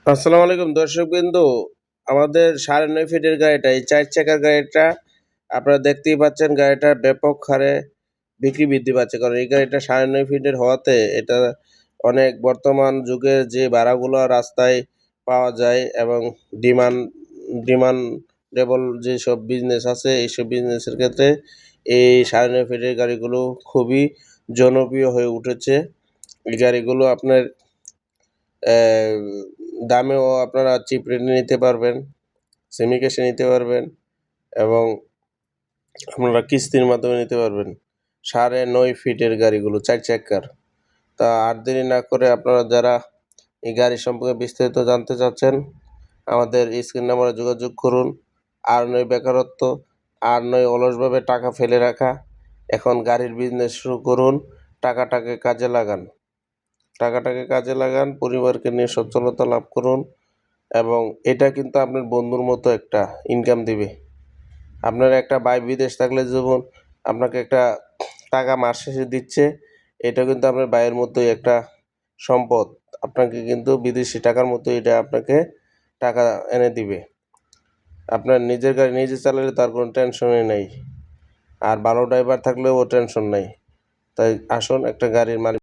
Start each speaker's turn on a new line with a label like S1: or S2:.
S1: আসসালামু আলাইকুম দর্শকবৃন্দু। আমাদের ৯.৫ ফিটের গাড়িটা, এই ৪ চাকার গাড়িটা আপনারা দেখতেই পাচ্ছেন, গাড়িটার ব্যাপক হারে বিক্রি বৃদ্ধি পাচ্ছে। কারণ এই গাড়িটা ৯.৫ ফিটের হওয়াতে এটা অনেক বর্তমান যুগের যে ভাড়াগুলো রাস্তায় পাওয়া যায় এবং ডিমান্ডেবল যেসব বিজনেস আছে, এইসব বিজনেসের ক্ষেত্রে এই ৯.৫ ফিটের গাড়িগুলো খুবই জনপ্রিয় হয়ে উঠেছে। এই গাড়িগুলো আপনার দামেও আপনারা চিপ রেটে নিতে পারবেন, সেমি ক্যাশে নিতে পারবেন এবং আপনারা কিস্তির মাধ্যমে নিতে পারবেন। ৯.৫ ফিটের গাড়িগুলো ৪ চাক্কার। তা আর দেরি না করে আপনারা যারা এই গাড়ি সম্পর্কে বিস্তারিত জানতে চাচ্ছেন, আমাদের স্ক্রিন নম্বরে যোগাযোগ করুন। আর নয় বেকারত্ব, আর নয় অলসভাবে টাকা ফেলে রাখা। এখন গাড়ির বিজনেস শুরু করুন, টাকাটাকে কাজে লাগান, পরিবারকে নিয়ে সচ্ছলতা লাভ করুন এবং এটা কিন্তু আপনার বন্ধুর মতো একটা ইনকাম দিবে। আপনার একটা ভাই বিদেশ থাকলে যেমন আপনাকে একটা টাকা মাস শেষে দিচ্ছে, এটা কিন্তু আপনার ভাইয়ের মতোই একটা সম্পদ। আপনাকে কিন্তু বিদেশি টাকার মতো এটা আপনাকে টাকা এনে দিবে। আপনার নিজের গাড়ি নিজে চালালে তার কোনো টেনশনই নাই, আর ভালো ড্রাইভার থাকলেও টেনশন নাই। তাই আসুন, একটা গাড়ির মালিক